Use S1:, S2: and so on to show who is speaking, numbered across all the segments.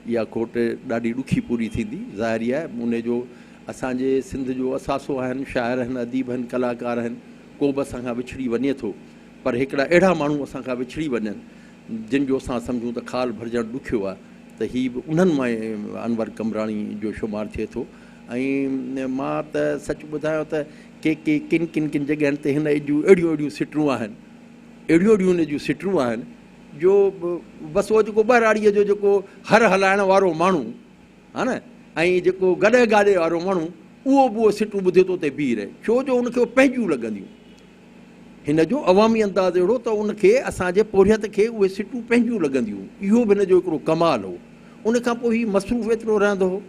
S1: इहा खोट ॾाढी ॾुखी पूरी थींदी। ज़ाहिरी आहे उन जो असांजे सिंध जो असासो आहिनि, शाइर आहिनि, अदीब आहिनि, कलाकार आहिनि, को बि असां खां विछड़ी वञे थो, पर हिकिड़ा अहिड़ा माण्हू असां खां विछड़ी वञनि जिन जो असां सम्झूं त खाल भरिजणु ॾुखियो आहे, त हीअ बि उन्हनि मां अनवर कमराणी जो शुमारु थिए थो। ऐं मां त सच ॿुधायो त किन किन किन जॻहियुनि ते हिन जूं अहिड़ियूं सिटरूं आहिनि, अहिड़ियूं हिन जूं सिटरूं आहिनि जो बसि उहो जेको ॿाराड़ीअ जो जेको हर हलाइण वारो माण्हू हा न, ऐं जेको गॾे गाॾे वारो माण्हू उहो बि उहो सिटूं ॿुधे थो उते बीह रहे, छो जो उनखे पंहिंजियूं लॻंदियूं। हिन जो अवामी अंदाज़ अहिड़ो त उनखे असांजे पोरियत खे उहे सिटूं पंहिंजियूं लॻंदियूं। इहो बि हिन जो हिकिड़ो कमाल हो। उनखां पोइ हीउ मसरूफ़ एतिरो रहंदो हो,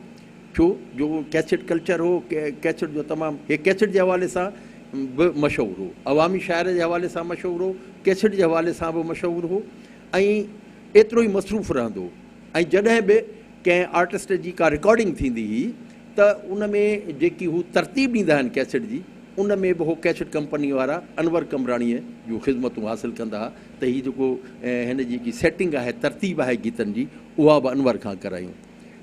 S1: छो जो कैसेट कल्चर हो, कैसेट जो तमामु हे कैसेट जे हवाले सां बि मशहूरु हो, अवामी शाइर जे हवाले सां मशहूरु हो, कैसेट जे हवाले सां बि मशहूरु हो, ऐं एतिरो ई मसरूफ़ रहंदो हो। ऐं जॾहिं बि कंहिं आर्टिस्ट जी का रिकॉर्डिंग थींदी हुई त उन में जेकी हू तरतीब ॾींदा आहिनि कैसेट जी, उन में बि उहो कैसेट कंपनी वारा अनवर कमराणीअ जूं ख़िदमतूं हासिलु कंदा हुआ त हीअ जेको हिन जी जेकी सेटिंग आहे, तरतीब आहे गीतनि जी, उहा बि अनवर खां करायूं।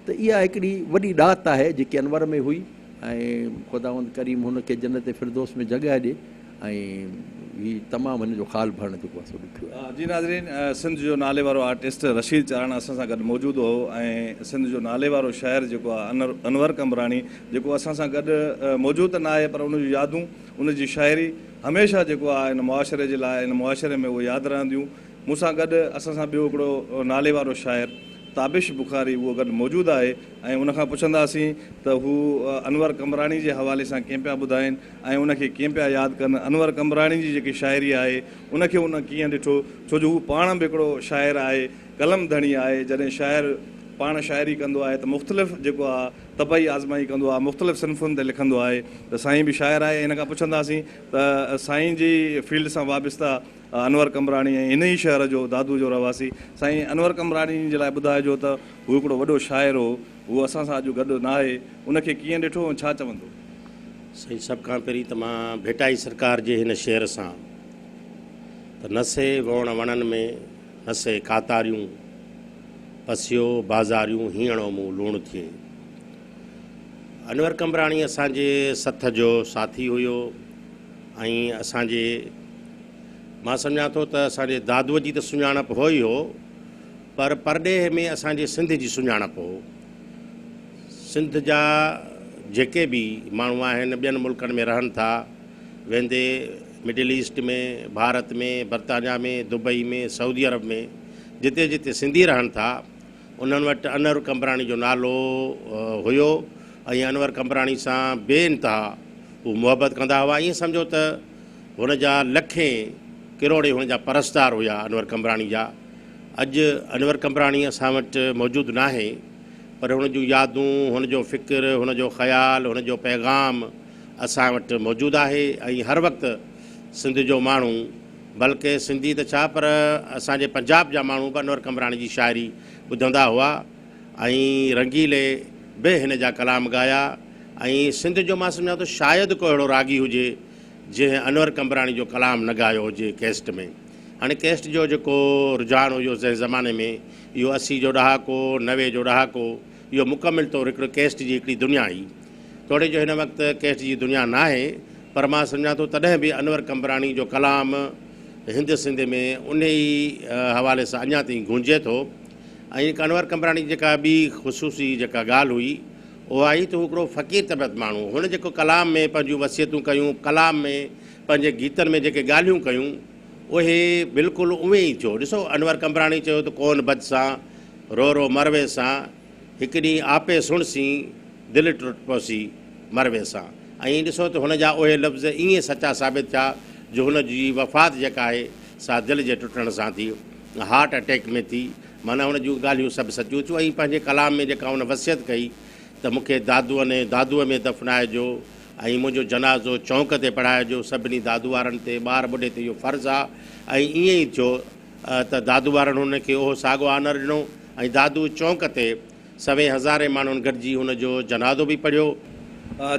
S1: त इहा हिकिड़ी वॾी ॾात आहे जेकी अनवर में हुई, ऐं ख़ुदावंद करीम हुनखे जन्नत फिरदौस में जॻह ॾिए, ऐं हीअ तमामु हिन जो ख़ाल भरणु जेको आहे सो ॾुखियो आहे।
S2: जी नाज़रीन, सिंध जो नाले वारो आर्टिस्ट रशीद चाराना असां सां गॾु मौजूदु हो, ऐं सिंध जो नाले वारो शाइर जेको आहे अनवर कमराणी, जेको असां सां गॾु मौजूदु त न आहे, पर उन जूं यादूं, उन जी शाइरी हमेशह जेको आहे इन मुआशरे जे लाइ, इन मुआशरे में उहे यादि रहंदियूं। मूंसां गॾु असां सां ॿियो हिकिड़ो नाले वारो शाइर ताबिश बुखारी उहो गॾु मौजूदु आहे, ऐं उनखां पुछंदासीं त हू अनवर कमराणी जे हवाले सां कीअं पिया ॿुधाइनि ऐं उनखे कीअं पिया यादि कनि। अनवर कमराणी जी जेकी शाइरी आहे उनखे उन कीअं ॾिठो, छो जो हू पाण बि हिकिड़ो शाइर आहे, कलम धणी आहे। जॾहिं शाइर पाण शाइरी कंदो आहे त मुख़्तलिफ़ जेको आहे तबई आज़माई कंदो आहे, मुख़्तलिफ़ सिन्फ़ुनि ते लिखंदो आहे। त साईं बि शाइर आहे, हिन खां पुछंदासीं त साईं जी फील्ड सां वाबस्ता अनवर कमराणी ऐं इन ई शहर जो दादू जो रवासी साईं अनवर कमराणी जे लाइ ॿुधाइजो त हू हिकिड़ो वॾो शाइर हो, उहो असां सां अॼु गॾु न आहे, उनखे कीअं ॾिठो ऐं छा चवंदो?
S3: साईं, सभु खां पहिरीं त मां भेटाई सरकार जे हिन शेर सां त नसे वण वणनि में नसे कातारियूं, पसियो बाज़ारियूं हीअणो मूं लूण थिए। अनवर कमराणी असांजे सथ जो साथी हुयो, ऐं असांजे मां सम्झां थो त असांजे दादूअ जी त सुञाणप हो ई हो, पर परॾेह में असांजे सिंध जी सुञाणप हो। सिंध जा जेके बि माण्हू आहिनि ॿियनि मुल्कनि में रहनि था, वेंदे मिडिल ईस्ट में, भारत में, बर्तानिया में, दुबई में, सऊदी अरब में, जिते जिते सिंधी रहनि था उन्हनि वटि अनवर कमराणी जो नालो हुयो, ऐं अनवर कमराणी सां बेइंतिहा हू मुहबत कंदा हुआ। ईअं सम्झो त हुन जा लखे किरोड़े हुन जा परस्तार हुया अनवर कमराणी जा। अॼु अनवर कमराणी असां वटि मौजूदु न आहे, पर हुन जूं यादूं, हुन जो फ़िक्र, हुन जो ख़्यालु, हुन जो पैगाम असां वटि मौजूदु आहे। ऐं हर वक़्तु सिंध जो माण्हू, बल्कि सिंधी त छा पर असांजे पंजाब जा माण्हू बि अनवर कमराणी जी शाइरी ॿुधंदा हुआ, ऐं रंगीले बि हिन जा कलाम ॻाया। ऐं सिंध जो मां सम्झां थो शायदि को अहिड़ो रागी हुजे जंहिं अनवर कमराणी जो कलाम न ॻायो हुजे कैस्ट में। हाणे कैस्ट जो जेको रुझान हुयो जंहिं ज़माने में, इहो 80 जो ॾहाको, 90 जो ॾहाको, इहो मुकमिल तौरु हिकिड़ो कैस्ट जी हिकिड़ी दुनिया हुई। तोड़े जो हिन वक़्तु कैस्ट जी दुनिया न आहे, पर मां सम्झां थो तॾहिं बि अनवर कमराणी जो कलाम हिंद सिंध में उन ई हवाले सां अञा ताईं गूंजे थो। ऐं अनवर कमराणी जेका ॿी ख़ुशूसी जेका ॻाल्हि हुई उहा आई त हू हिकिड़ो फ़क़ीर तबियत माण्हू, हुन जेको कलाम में पंहिंजूं वसियतूं कयूं, कलाम में पंहिंजे गीतनि में जेके ॻाल्हियूं कयूं, उहे बिल्कुलु उहे ई थियो। ॾिसो, अनवर कमराणी चयो त कोन बद सां रो रो मरवे सां, हिकु ॾींहुं आपे सुणसी दिलि टुट पहुसी मरवे सां। ऐं ॾिसो त हुन जा उहे लफ़्ज़ ईअं सचा साबित थिया जो हुन जी वफ़ात जेका आहे सा दिलि जे टुटण सां थी, हार्ट अटैक में थी। माना हुन जूं ॻाल्हियूं सभु सचियूं थियूं। ऐं पंहिंजे कलाम में जेका हुन वसियत कई त मूंखे दादूअ में दफ़नाइजो, ऐं मुंहिंजो जनाज़ो चौंक ते पढ़ाइजो, सभिनी दादू वारनि ते, ॿार ॿुढे ते इहो फ़र्ज़ु आहे। ऐं ईअं ई थियो त दादू वारनि हुनखे उहो साॻियो आनर ॾिनो, ऐं दादू चौंक ते 100,000 माण्हुनि गॾिजी हुनजो जनाज़ो बि पढ़ियो।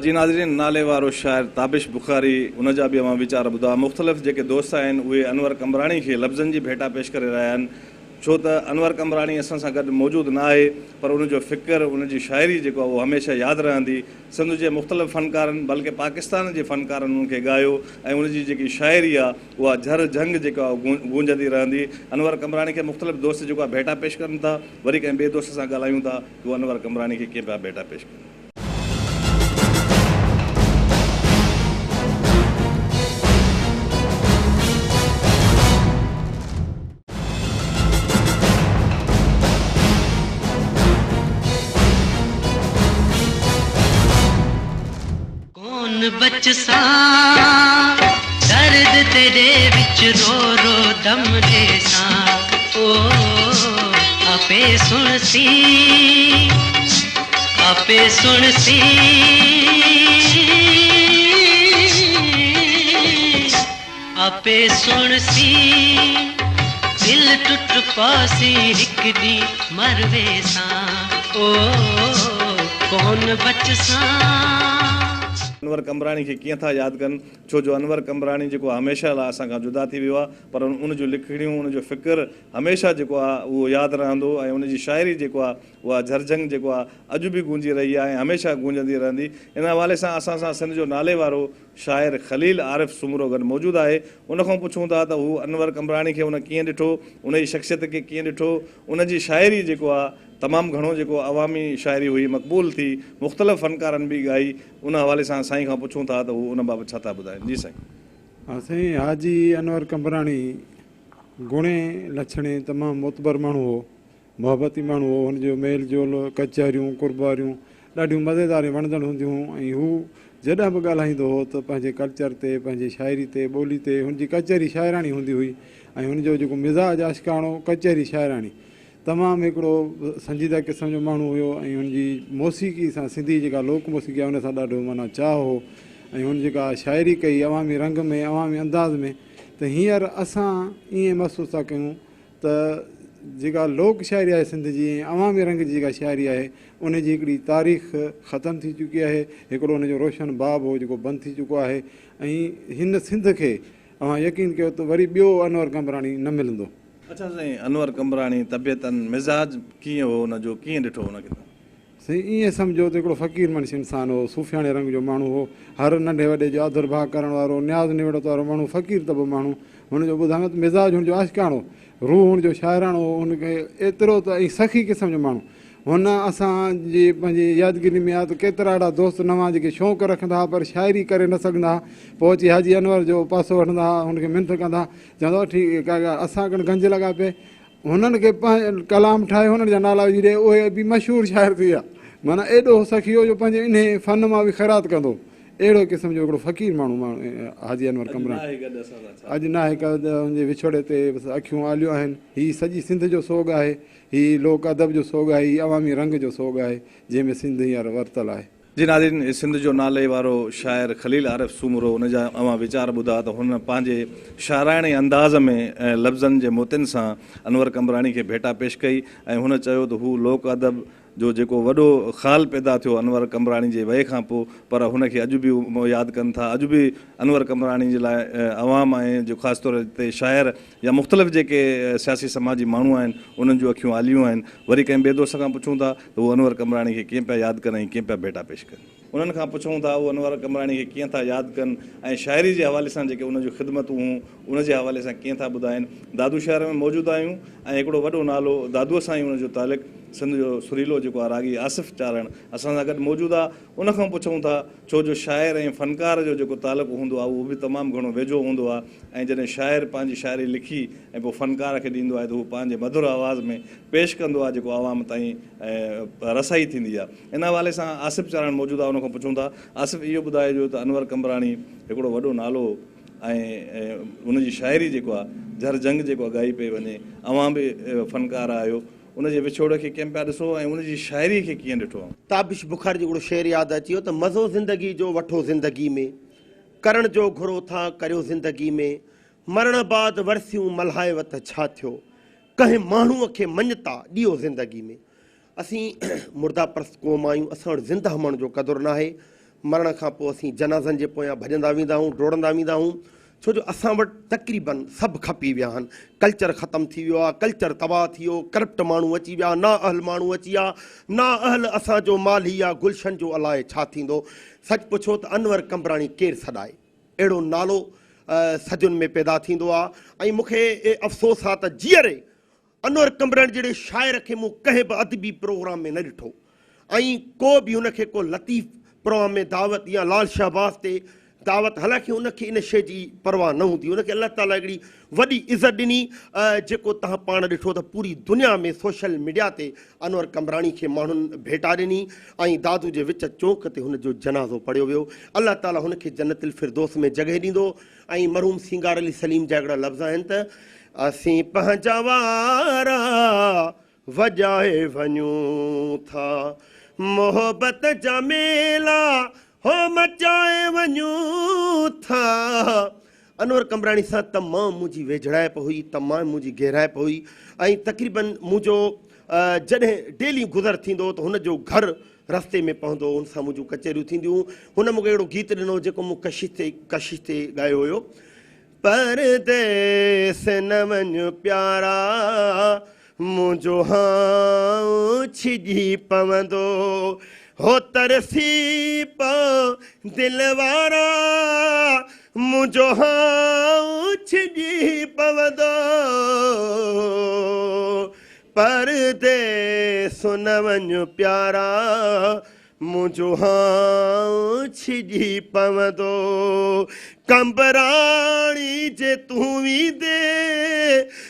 S2: जी नाज़रीन, नाले वारो शाइर ताबिश बुखारी, उन जा बि अवां वीचार ॿुधा। मुख़्तलिफ़ जेके दोस्त आहिनि उहे अनवर कमराणी खे लफ़्ज़नि जी भेटा पेश करे रहिया आहिनि, छो त अनवर कमराणी असां सां गॾु मौजूदु न आहे, पर उनजो फ़िक्र, उनजी शाइरी जेको आहे उहो हमेशह यादि रहंदी। सिंध जे मुख़्तलिफ़ फ़नकारनि बल्कि पाकिस्तान जे फ़नकारनि उनखे ॻायो ऐं उनजी जेकी शाइरी आहे उहा झर झंग जेका आहे गूंजंदी रहंदी। अनवर कमराणी खे मुख़्तलिफ़ दोस्त जेको आहे भेटा पेश कनि था, वरी कंहिं ॿिए दोस्त सां ॻाल्हायूं था उहो अनवर कमराणी खे कीअं पिया भेटा पेश कनि।
S4: बच सा दर्द तेरे विच रो रो दम दे सा ओ आपे सुन सी दिल टुट पासी हिक दी मरवे सा ओ कौन बच सा।
S2: अनवर कमराणी खे कीअं था यादि कनि, छो जो अनवर कमराणी जेको हमेशह लाइ असां खां जुदा थी वियो आहे, पर उन जूं लिखड़ियूं, उनजो फ़िक्र हमेशह जेको आहे उहो यादि रहंदो ऐं उनजी शाइरी जेको आहे उहा झरझंग जेको आहे अॼु बि गूंजी रही आहे ऐं हमेशह गूंजंदी रहंदी। इन हवाले सां असां सां सिंध जो नाले वारो शाइर ख़लील आरिफ़ सुमरो गॾु मौजूदु आहे। उनखां पुछूं था त हू अनवर कमराणी खे उन कीअं ॾिठो, उनजी शख़्सियत खे कीअं ॾिठो, उनजी शाइरी जेको आहे तमामु घणो जेको अवामी शाइरी हुई, मक़बूल थी, मुख़्तलिफ़ फ़नकारनि बि ॻाई। उन हवाले सां साईं खां पुछूं था त हू उन बाबति छा था ॿुधाइनि। जी साईं।
S5: हा साईं, हाजी अनवर कमराणी गुणे लछणे तमामु मोतबर माण्हू हो, मुहबती माण्हू हो। हुनजो मेल जोल, कचहरियूं, कुर्बारियूं ॾाढियूं मज़ेदार वणंदड़ हूंदियूं हुयूं ऐं हू जॾहिं बि ॻाल्हाईंदो हो त पंहिंजे कल्चर ते, पंहिंजी शाइरी ते, ॿोली ते हुनजी कचहरी शाइराणी हूंदी हुई ऐं हुनजो जेको मिज़ाज आशिकाणो कचहरी शाइराणी तमामु हिकिड़ो संजीदा क़िस्म जो माण्हू हुयो ऐं हुनजी मौसीक़ी सां, सिंधी जेका लोक मौसीक़ी आहे उन सां ॾाढो माना चाह हो ऐं हुन जेका शाइरी कई अवामी रंग में, अवामी अंदाज़ में, त हींअर असां ईअं महसूसु था कयूं त जेका लोक शाइरी आहे सिंध जी ऐं अवामी रंग जी जेका शाइरी आहे उनजी हिकिड़ी तारीख़ ख़तमु थी चुकी आहे। हिकिड़ो हुनजो रोशन बाब हो जेको बंदि थी चुको आहे ऐं हिन सिंध खे अवां यकीन कयो त वरी ॿियो अनवर कमराणी न मिलंदो।
S2: अच्छा साईं, अनवर कमराणी तबियतनि मिज़ाज कीअं हो, हुनजो कीअं ॾिठो हुनखे?
S5: साईं ईअं सम्झो त हिकिड़ो फ़क़ीर मनुष्य इंसानु हो, सूफ़ियाणे रंग जो माण्हू हो, हर नंढे वॾे जो आदर भाव करण वारो, न्याज़ निवड़त वारो माण्हू, फ़क़ीर तबो माण्हू। हुनजो ॿुधायो त मिज़ाज हुनजो आशिकाणो, रूह हुनजो शाइराणो हो, हुनखे एतिरो त ऐं सखी क़िस्म जो माण्हू। हुन असांजी पंहिंजी यादगिरी में आहे त केतिरा अहिड़ा दोस्त नवां जेके शौक़ु रखंदा हुआ पर शाइरी करे न सघंदा हुआ, पोइ अची हाजी अनवर जो पासो वठंदा हुआ, हुनखे मिंथ कंदा, चवंदा हुआ ठीकु आहे असां खनि गंज लॻा पिए, हुननि खे कलाम ठाहे हुननि जा नाला विझी ॾे, उहे बि मशहूरु शाइर थी विया। माना एॾो सखी हो जो पंहिंजे इन फ़न मां बि ख़ैरात कंदो। अहिड़ो क़िस्म जो हिकिड़ो फ़क़ीर माण्हू हाजी अनवर कमराणी अॼु न आहे, हुनजे विछोड़े ते बसि अखियूं आलियूं आहिनि। हीअ सॼी सिंध जो सोग आहे, हीअ लोक अदब जो सोग आहे, हीअ अवामी रंग जो सोग आहे जंहिंमें सिंध हींअर वरितलु आहे।
S2: जी नाज़रीन, सिंध जो नाले वारो शाइर ख़लील आरिफ़ सुमरो, उनजा अवां वीचार ॿुधा त हुन पंहिंजे शाइराणे अंदाज़ में ऐं लफ़्ज़नि जे मोतियुनि सां अनवर कमराणी खे भेटा पेश कई ऐं हुन चयो त हू लोक अदब जो जेको वॾो ख़्यालु पैदा थियो अनवर कमराणी जे वए खां पोइ, पर हुनखे अॼु बि यादि कनि था। अॼु बि अनवर कमराणी जे लाइ अवाम ऐं जो ख़ासि तौर ते शाइर या मुख़्तलिफ़ जेके सियासी समाजी माण्हू आहिनि उन्हनि जूं अखियूं आलियूं आहिनि। वरी कंहिं ॿिए दोस्त खां पुछूं था त उहो अनवर कमराणी खे कीअं पिया यादि कनि ऐं कीअं पिया भेटा पेश कनि। उन्हनि खां पुछूं था उहो अनवर कमराणी खे कीअं था यादि कनि ऐं शाइरी जे हवाले सां जेके उनजूं ख़िदमतूं हुयूं उनजे हवाले सां कीअं था ॿुधाइनि। दादू शहर में मौजूदु आहियूं ऐं हिकिड़ो वॾो नालो दादूअ सां ई उनजो तालिक़, सिंध जो सुरीलो जेको आहे रागी आसिफ़ चारण असां सां गॾु मौजूदु आहे। उनखां पुछूं था छो जो शाइर ऐं फ़नकार जो जेको तालुक़ु हूंदो आहे उहो बि तमामु घणो वेझो हूंदो आहे ऐं जॾहिं शाइर पंहिंजी शाइरी लिखी ऐं पोइ फ़नकार खे ॾींदो आहे त हू पंहिंजे मधुर आवाज़ में पेश कंदो आहे जेको आवाम ताईं रसाई थींदी आहे। इन हवाले सां आसिफ़ चारण मौजूदु आहे, उनखां पुछूं था आसिफ़ इहो ॿुधाइजो त अनवर कमराणी हिकिड़ो वॾो नालो ऐं उनजी शाइरी जेको आहे झर जंग जेको आहे ॻाई पई वञे, अवां बि फ़नकार आहियो, उनजे विछोड़ खे कीअं पिया ॾिसो ऐं उनजी शाइरी खे कीअं ॾिठो?
S6: ताबिश बुखार जो हिकिड़ो शेर यादि अची वियो त मज़ो ज़िंदगी जो वठो ज़िंदगी में, करण जो घुरो था करियो ज़िंदगी में, मरण बाद वरसियूं मल्हाए वत छा थियो, कंहिं माण्हूअ खे मञता ॾियो ज़िंदगी में। असीं मुर्दा परस्त क़ौम आहियूं, असां वटि ज़िंदा हुअण जो क़दुरु न आहे। मरण खां पोइ असीं जनाज़नि जे पोयां भॼंदा वेंदा आहियूं, डोड़ंदा वेंदा आहियूं, छो जो असां वटि तक़रीबन सभु खपी विया आहिनि। कल्चर ख़तमु थी वियो आहे, कल्चर तबाह थी वियो, करप्ट माण्हू अची विया, ना अहल माण्हू अची विया, ना अहल असांजो माल ही आहे गुलशन जो अलाए छा थींदो। सच पुछो त अनवर कंबराणी केरु सॾाए, अहिड़ो नालो सदियुनि में पैदा थींदो आहे। ऐं मूंखे अफ़सोस आहे त जीअरे अनवर कंबराणी जहिड़े शाइर खे मूं कंहिं बि अदबी प्रोग्राम में न ॾिठो, ऐं को बि हुनखे को लतीफ़ प्रोग्राम में दावत या लाल शहबाज़ ते दावत, हालांकि हुनखे इन शइ जी परवाह न हूंदी, हुनखे अलाह ताला हिकिड़ी वॾी इज़त ॾिनी। जेको तव्हां पाण ॾिठो त पूरी दुनिया में सोशल मीडिया ते अनवर कंबराणी खे माण्हुनि भेटा ॾिनी, ऐं दादू जे विच चौक ते हुनजो जनाज़ो पढ़ियो वियो। अलाह ताला हुनखे जन्नतुल फिरदौस में जॻहि ॾींदो। ऐं मरहूम सिंगार अली सलीम जा हिकिड़ा लफ़्ज़ आहिनि त असीं पंहिंजा वारा वॼाए वञूं था, मोहबत जा मेला हो मचाए वञूं था। अनवर कंबराणी सां तमामु मुंहिंजी वेझड़ाइप हुई, तमामु मुंहिंजी गहराइप हुई। ऐं तक़रीबन मुंहिंजो जॾहिं डेली गुज़र थींदो त हुनजो घर रस्ते में पवंदो, हुन सां मुंहिंजूं कचहरियूं थींदियूं। हुन मूंखे अहिड़ो गीत ॾिनो जेको मूं कशिश ते ॻायो हुयो, परदेस न वञ प्यारा मुंहिंजो हां छिॼी पवंदो, हो तरसी पा दिल वारा मुंहिंजो हां छिॼी पवंदो, परदेस न वञ प्यारा मुंहिंजो हां छिॼी पवंदो, कंबराणी जे तूं वींदे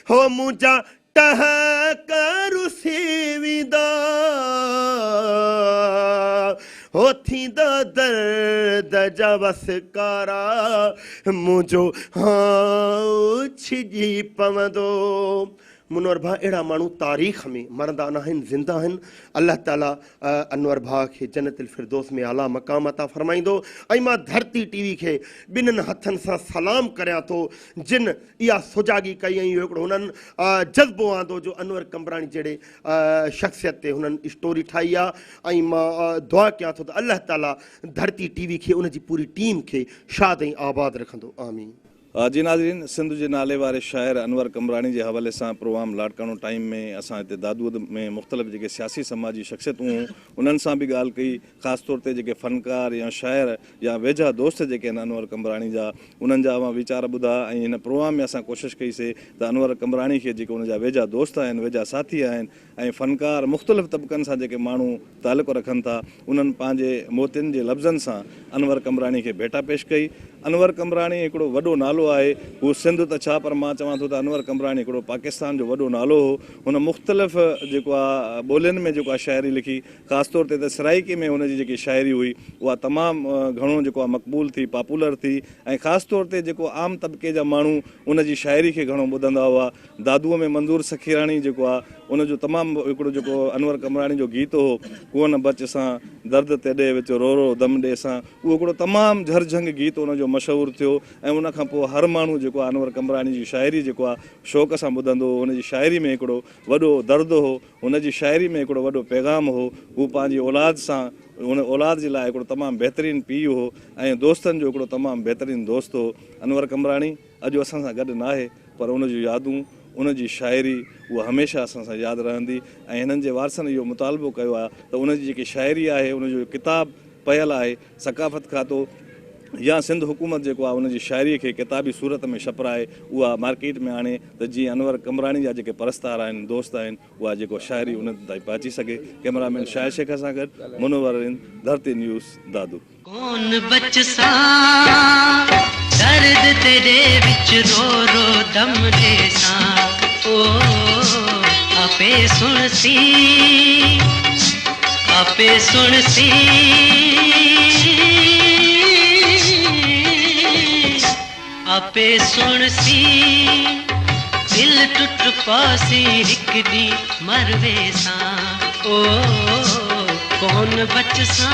S6: हो मुंहिंजा टहकर रुसीविदा, हो थींदा दर्द जा वसकारा मुंहिंजो हां छिॼी पवंदो। मुनवर भाउ अहिड़ा माण्हू तारीख़ में मरंदा न आहिनि, ज़िंदा आहिनि। अलाह ताला अनवर भाउ खे जन्नतुल फिरदौस में आला मक़ाम अता फ़रमाईंदो। ऐं मां धरती टीवी खे ॿिन्हिनि हथनि सां सलाम करियां थो जिन इहा सुजागी कई, ऐं इहो हिकिड़ो हुननि जज़्बो आंदो जो अनवर कंबराणी जहिड़े शख़्सियत ते हुननि स्टोरी ठाही आहे। ऐं मां दुआ कयां थो त अलाह ताला धरती टीवी खे उनजी पूरी टीम खे शाद ऐं आबाद रखंदो। आमीन।
S2: जी नाज़रीन, सिंध जे नाले वारे शाइर अनवर कंबराणी जे हवाले सां प्रोग्राम लाड़काणो टाइम में असां हिते दादूअ में मुख़्तलिफ़ जेके सियासी समाजी शख़्सियतूं हुयूं उन्हनि सां बि ॻाल्हि कई, ख़ासि तौर ते जेके फ़नकार या शाइर या वेझा दोस्त जेके आहिनि अनवर कंबराणी जा, उन्हनि जा मां वीचार ॿुधा। ऐं हिन प्रोग्राम में असां कोशिशि कईसीं त अनवर कंबराणी खे जेके हुनजा वेझा दोस्त आहिनि, वेझा साथी आहिनि ऐं फ़नकार मुख़्तलिफ़ तबक़नि सां जेके माण्हू तालुक़ु रखनि था, उन्हनि पंहिंजे मोतियुनि जे लफ़्ज़नि सां अनवर कंबराणी खे भेटा पेश कई। अनवर कंबराणी हिकिड़ो वॾो नालो आहे, हू सिंध त छा पर मां चवां थो त अनवर कंबराणी हिकिड़ो पाकिस्तान जो वॾो नालो हो। हुन मुख़्तलिफ़ जेको आहे ॿोलियुनि में जेको आहे शाइरी लिखी, ख़ासि तौर ते त सराइकी में हुनजी जेकी शाइरी हुई उहा तमामु घणो जेको आहे मक़बूल थी, पॉपुलर थी। ऐं ख़ासि तौर ते जेको आम तबिके जा माण्हू उनजी शाइरी खे घणो ॿुधंदा हुआ। दादूअ में मंज़ूर सखीराणी जेको आहे उनजो तमामु हिकिड़ो जेको अनवर कंबराणी जो गीत हो, कोन बच सां दर्द ते ॾे विच रो रो दम ॾे सां, उहो हिकिड़ो तमामु झरझंग गीत उनजो मशहूरु थियो। ऐं उनखां पोइ हर माण्हू जेको आहे अनवर कंबराणी जी शाइरी जेको आहे शौक़ सां ॿुधंदो हो। हुनजी शाइरी में हिकिड़ो वॾो दर्द हो, हुनजी शाइरी में हिकिड़ो वॾो पैगाम हो। हू पंहिंजी औलाद सां, हुन औलाद जे लाइ हिकिड़ो तमामु बहितरीनु पीउ हो ऐं दोस्तनि जो हिकिड़ो तमामु बहितरीनु दोस्त हो। अनवर कंबराणी अॼु असां सां गॾु न आहे, पर उनजूं यादूं, उनजी शाइरी उहा हमेशह असां सां यादि रहंदी। ऐं हिननि जे वारसनि इहो मुतालबो कयो आहे त उनजी जेकी शाइरी आहे, उनजो किताबु पयल आहे सकाफ़त खातो या सिंध हुकूमत जेको आहे उनजी शाइरीअ खे किताबी सूरत में छपराए उहा मार्केट में आणे त जीअं अनवर कंबराणी जा जेके परस्तार आहिनि, दोस्त आहिनि, उहा जेको शाइरी उन ताईं पहुची सघे। कैमरामैन शाहिद शेख सां गॾु मुनव्वर धरती न्यूज़ दादू।
S4: कौन बच सा दर्द तेरे विच रो रो दम दे सा, ओ आपे सुन सी, आपे सुन सी, आपे सुन सी, दिल टुट पासी हिक दी मरवे सा, ओ कौन बच सा।